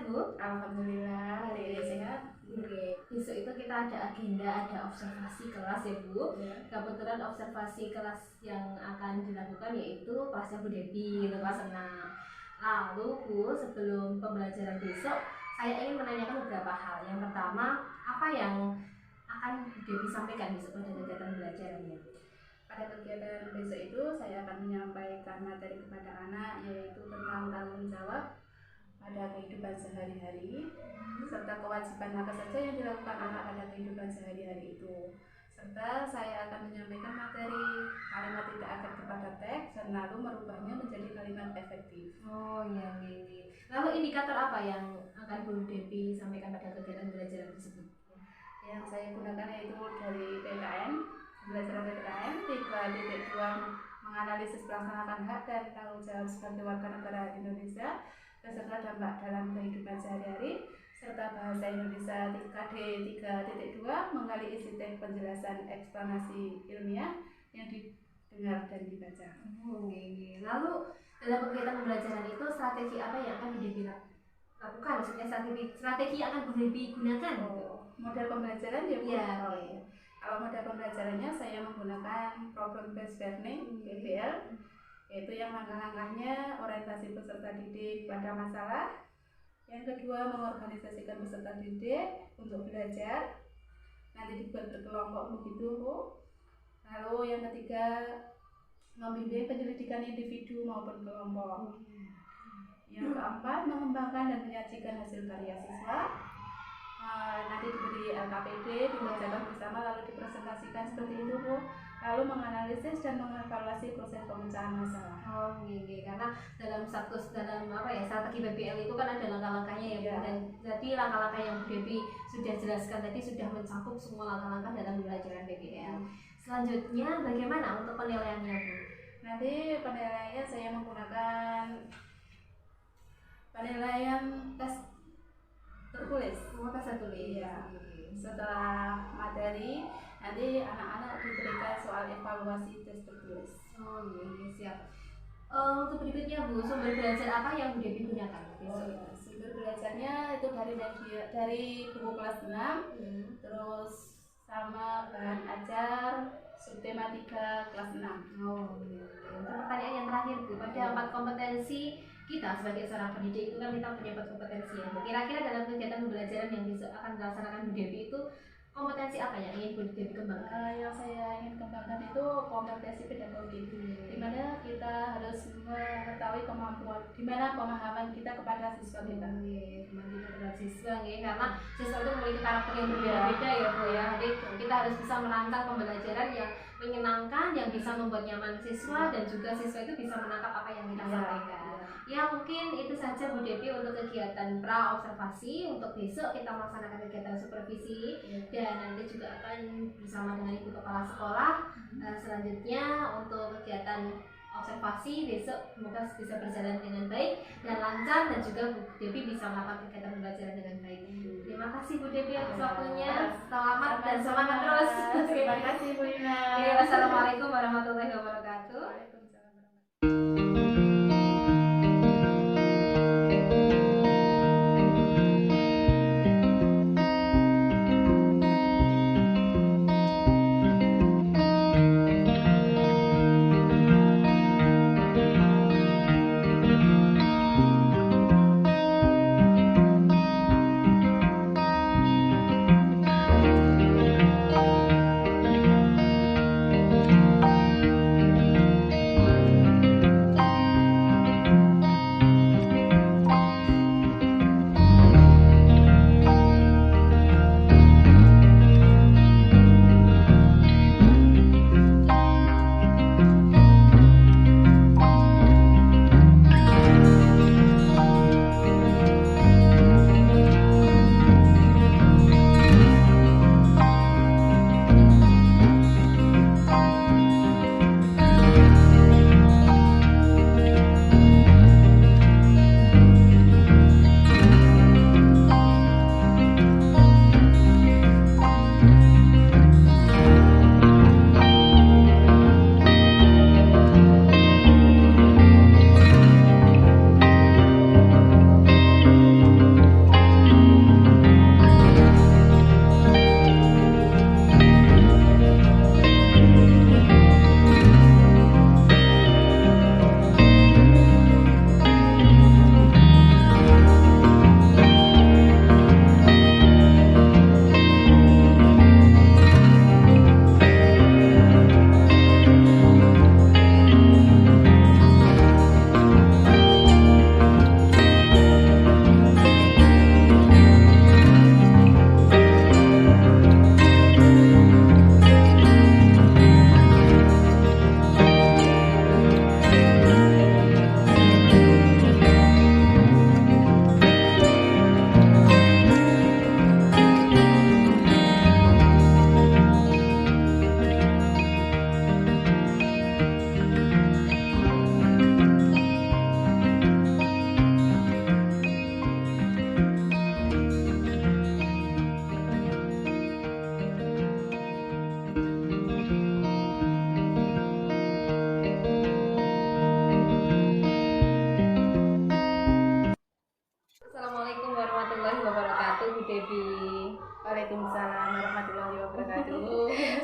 sehat Bu? Alhamdulillah hari ini sehat. Oke, besok itu kita ada agenda, ada observasi kelas ya Bu. Kebetulan observasi kelas yang akan dilakukan yaitu kelasnya Bu Debbie, kelas 6. Lalu Bu, sebelum pembelajaran besok, saya ingin menanyakan beberapa hal. Yang pertama, apa yang akan Bu Debbie sampaikan besok pada kegiatan belajarannya? Pada kegiatan besok itu saya akan menyampaikan materi kepada anak, yaitu tentang tanggung jawab pada kehidupan sehari-hari, serta kewajiban apa saja yang dilakukan anak pada kehidupan sehari-hari itu. Serta saya akan menyampaikan materi kalimat tidak efektif pada teks dan lalu merubahnya menjadi kalimat efektif. Oh iya, ini. Lalu indikator apa yang akan Bu Debbie sampaikan pada kegiatan belajar tersebut? Yang saya gunakan yaitu dari PKN, belajar PKN 3.2 menganalisis pelaksanakan hak dan tanggung jawab sebagai warga negara Indonesia beserta dampak dalam kehidupan sehari-hari, serta bahasa Indonesia 3D 3.2 menggali isi teks penjelasan eksplanasi ilmiah yang didengar dan dibaca. Lalu dalam kegiatan pembelajaran itu strategi apa yang akan Bu Debbie lakukan? Maksudnya strategi yang akan Bu Debbie gunakan? Model pembelajaran ya Bu? Iya. Kalau model pembelajarannya saya menggunakan problem based learning (PBL), yaitu yang langkah-langkahnya orientasi peserta didik pada masalah. Yang kedua, mengorganisasikan peserta didik untuk belajar, nanti dibuat berkelompok begitu Bu. Lalu yang ketiga, membimbing penyelidikan individu maupun kelompok. Yang keempat, mengembangkan dan menyajikan hasil karya siswa. Nanti diberi LKPD, dikerjakan bersama lalu dipresentasikan seperti itu Bu. Lalu menganalisis dan mengevaluasi proses pemecahan masalah. Karena dalam strategi PBL itu kan ada langkah-langkahnya ya Bu. Dan jadi langkah-langkah yang Bu Debbie sudah jelaskan tadi sudah mencakup semua langkah-langkah dalam pembelajaran PBL. Selanjutnya bagaimana untuk penilaiannya Bu? Nanti penilaiannya saya menggunakan penilaian tes tertulis. Tes tertulis. Iya. Setelah materi, nanti anak-anak diberikan soal evaluasi tes tertulis. Siap. Untuk berikutnya Bu, sumber belajar apa yang Bu Debbie gunakan? Sumber belajarnya itu dari buku kelas 6, terus sama bahan ajar subtematika kelas 6. Untuk pertanyaan yang terakhir Bu, pada 4 kompetensi kita sebagai seorang pendidik itu kan kita punya 4 kompetensi ya. Kira-kira dalam kegiatan pembelajaran yang akan dilaksanakan Bu Debbie itu kompetensi apa yang ingin Bu Debbie kembangkan? Yang saya ingin kembangkan itu kompetensi pedagogi, di mana kita harus mengetahui kemampuan, di mana pemahaman kita kepada siswa kita. Kemampuan kepada siswa karena siswa itu memiliki karakter yang berbeda-beda ya Bu ya. Jadi kita harus bisa merancang pembelajaran yang menyenangkan, yang bisa membuat nyaman siswa dan juga siswa itu bisa menangkap apa yang kita sampaikan. Ya mungkin itu saja Bu Debbie untuk kegiatan pra observasi. Untuk besok kita melaksanakan kegiatan supervisi dan nanti juga akan bersama dengan Ibu Kepala Sekolah. Selanjutnya untuk kegiatan observasi besok semoga bisa berjalan dengan baik dan lancar dan juga Bu Debbie bisa melakukan kegiatan pembelajaran dengan baik. Terima kasih Bu Debbie atas waktunya. Selamat dan semangat terus. Terima kasih Bu Ina. Wassalamualaikum warahmatullahi wabarakatuh.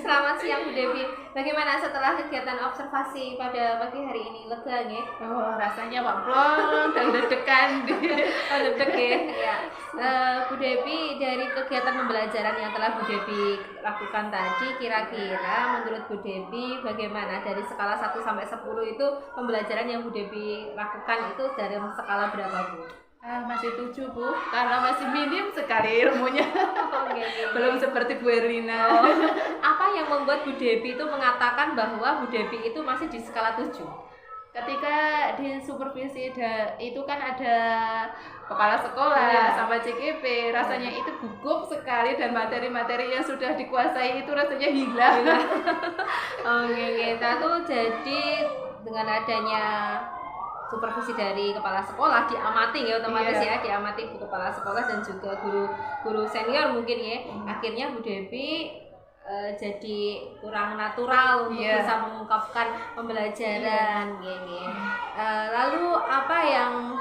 Selamat siang Bu Devi. Bagaimana setelah kegiatan observasi pada pagi hari ini? Lega nggih? Oh, rasanya plong dan deg-degan. Oh, deg-deg ya. Bu Devi, dari kegiatan pembelajaran yang telah Bu Devi lakukan tadi, kira-kira menurut Bu Devi bagaimana dari skala 1 sampai 10 itu pembelajaran yang Bu Devi lakukan itu dari skala berapa Bu? Masih 7 Bu, karena masih minim sekali ilmunya. Okay. Belum seperti Bu Erlina. Apa yang membuat Bu Devi itu mengatakan bahwa Bu Devi itu masih di skala 7? Ketika di supervisi itu kan ada kepala sekolah sama CGP, rasanya itu gugup sekali dan materi-materi yang sudah dikuasai itu rasanya hilang. Oke, kita tuh jadi dengan adanya supervisi dari kepala sekolah diamati ya otomatis ya, diamati Bu kepala sekolah dan juga guru senior mungkin ya. Akhirnya Bu Devi jadi kurang natural untuk bisa mengungkapkan pembelajaran gini. Lalu apa yang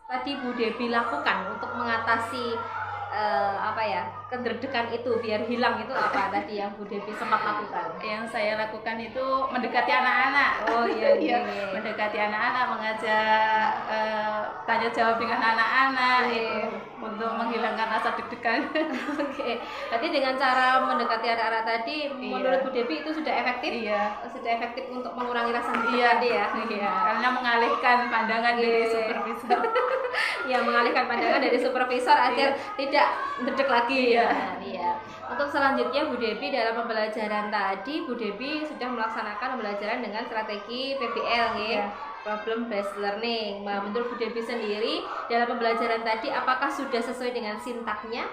tadi Bu Devi lakukan untuk mengatasi kedeg-degan itu biar hilang, itu apa tadi yang Bu Devi sempat lakukan? Yang saya lakukan itu mendekati anak-anak. Oh iya. Mendekati anak-anak, mengajak tanya jawab dengan anak-anak itu untuk menghilangkan rasa deg-degan. Oke. Berarti dengan cara mendekati anak-anak tadi menurut Bu Devi itu sudah efektif? Sudah efektif untuk mengurangi rasa deg-degan tadi ya? Karena mengalihkan pandangan dari supervisor. Ya, mengalihkan pandangan dari supervisor agar tidak deg lagi. Iya. Untuk selanjutnya Bu Devi dalam pembelajaran tadi Bu Devi sudah melaksanakan pembelajaran dengan strategi PBL ya. Problem based learning. Nah, menurut Bu Devi sendiri dalam pembelajaran tadi apakah sudah sesuai dengan sintaknya?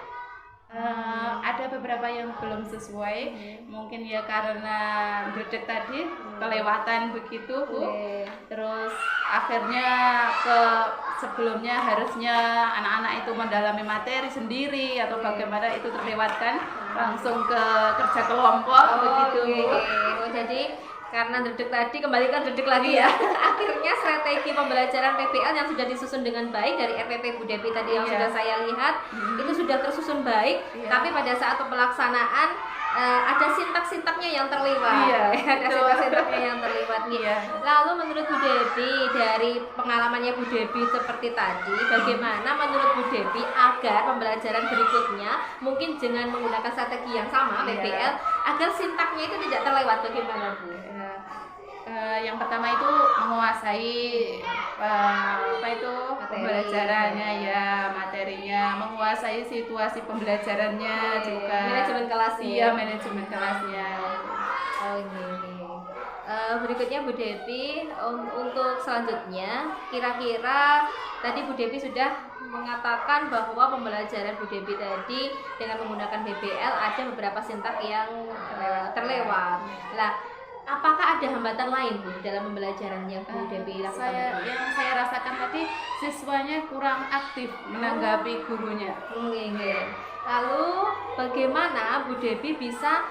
Ada beberapa yang belum sesuai, mungkin ya karena dedek tadi kelewatan begitu Bu. Terus akhirnya sebelumnya harusnya anak-anak itu mendalami materi sendiri atau bagaimana itu terlewatkan, langsung ke kerja kelompok begitu Bu. Jadi karena dedek tadi kembalikan dedek lagi ya. Akhirnya strategi pembelajaran PBL yang sudah disusun dengan baik dari RPP Bu Devi tadi yang sudah saya lihat itu sudah tersusun baik, tapi pada saat pelaksanaan ada sintak-sintaknya yang terlewat. Ada sintak-sintaknya yang terlewat. Lalu menurut Bu Devi dari pengalamannya Bu Devi seperti tadi, bagaimana menurut Bu Devi agar pembelajaran berikutnya mungkin dengan menggunakan strategi yang sama PBL agar sintaknya itu tidak terlewat, bagaimana Bu? Yang pertama itu menguasai pembelajarannya materinya, menguasai situasi pembelajarannya juga, manajemen kelasnya. Manajemen kelasnya. Berikutnya Bu Devi, untuk selanjutnya kira-kira tadi Bu Devi sudah mengatakan bahwa pembelajaran Bu Devi tadi dengan menggunakan BBL ada beberapa sintak yang terlewat. Apakah ada hambatan lain Bu dalam pembelajaran yang Bu Devi lakukan? Yang saya rasakan tadi siswanya kurang aktif menanggapi gurunya. Lalu bagaimana Bu Devi bisa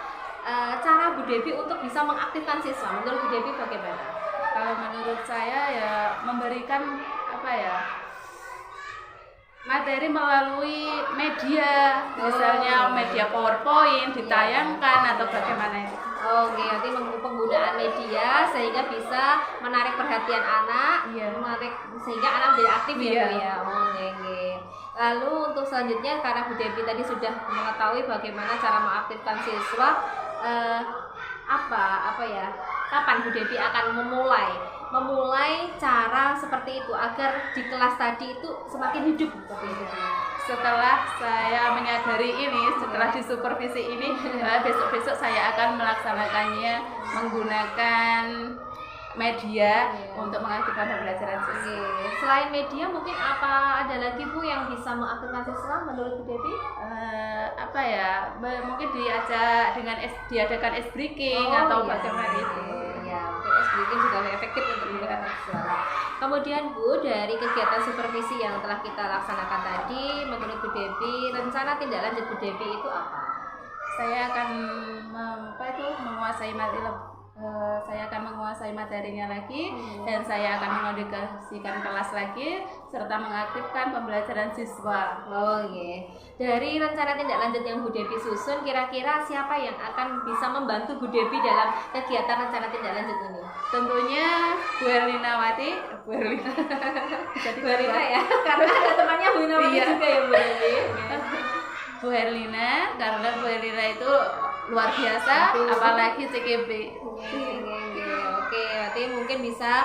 cara Bu Devi untuk bisa mengaktifkan siswa? Menurut Bu Devi bagaimana? Kalau menurut saya ya memberikan materi melalui media, misalnya media PowerPoint ditayangkan atau bagaimana itu. Nanti penggunaan media sehingga bisa menarik perhatian anak, sehingga anak menjadi aktif ya. Lalu untuk selanjutnya karena Bu Devi tadi sudah mengetahui bagaimana cara mengaktifkan siswa, kapan Bu Devi akan memulai cara seperti itu agar di kelas tadi itu semakin hidup seperti itu? Setelah saya menyadari ini, setelah disupervisi ini, besok-besok saya akan melaksanakannya menggunakan media untuk mengaktifkan pembelajaran siswa. Selain media, mungkin apa ada lagi Bu yang bisa mengaktifkan siswa menurut Bu Devi? Mungkin diadakan ice breaking atau bagaimana itu. Mungkin ice breaking juga lebih efektif untuk menggunakan siswa. Kemudian Bu, dari kegiatan supervisi yang telah kita laksanakan tadi, menurut Bu Devi, rencana tindak lanjut Bu Devi itu apa? Saya akan menguasai Saya akan menguasai materinya lagi dan saya akan mengedukasikan kelas lagi serta mengaktifkan pembelajaran siswa. Oh iya. Dari rencana tindak lanjut yang Bu Devi susun, kira-kira siapa yang akan bisa membantu Bu Devi dalam kegiatan rencana tindak lanjut ini? Tentunya Bu Erlinawati, Bu Erlina. Bu Erlina ya, karena ada temannya Bu Erlinawati Iya. juga ya Bu Devi. Bu Erlina, karena Bu Erlina itu luar biasa, apalagi CKB. Oke, berarti mungkin bisa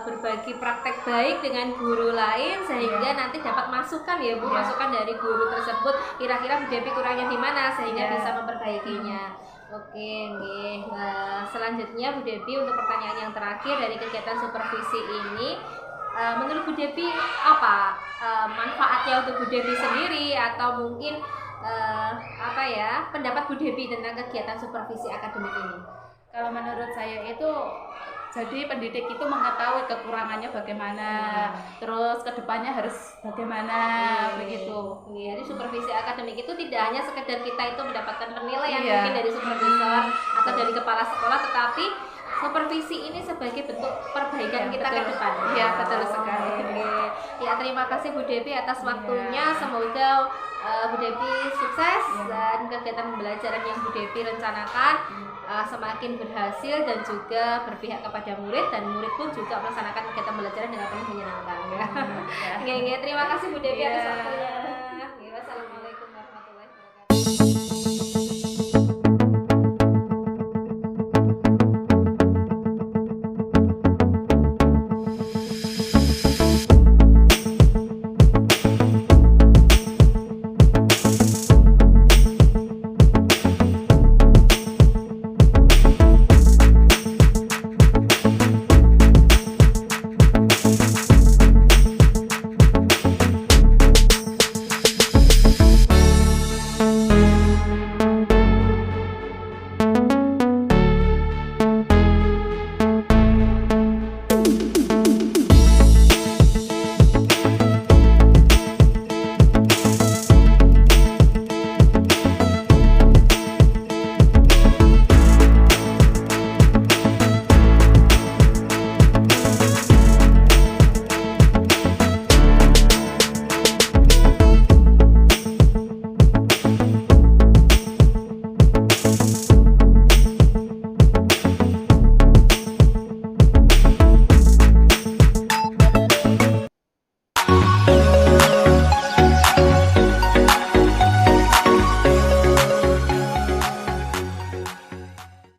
berbagi praktek baik dengan guru lain sehingga nanti dapat masukan ya Bu, masukan dari guru tersebut kira-kira Bu Devi kurangnya di mana sehingga bisa memperbaikinya. Oke, nggih. Nah, selanjutnya Bu Devi untuk pertanyaan yang terakhir dari kegiatan supervisi ini, menurut Bu Devi apa manfaatnya untuk Bu Devi sendiri atau mungkin pendapat Bu Devi tentang kegiatan supervisi akademik ini? Kalau menurut saya itu jadi pendidik itu mengetahui kekurangannya bagaimana, terus kedepannya harus bagaimana, begitu. Iya, jadi supervisi akademik itu tidak hanya sekedar kita itu mendapatkan penilaian mungkin dari supervisor atau dari kepala sekolah, tetapi supervisi ini sebagai bentuk perbaikan kita ke depan. Iya, betul sekali. Ya, terima kasih Bu Devi atas waktunya. Semoga Bu Devi sukses dan kegiatan pembelajaran yang Bu Devi rencanakan semakin berhasil dan juga berpihak kepada murid, dan murid pun juga melaksanakan kegiatan pembelajaran dengan penuh menyenangkan. Terima kasih Bu Devi atas waktunya.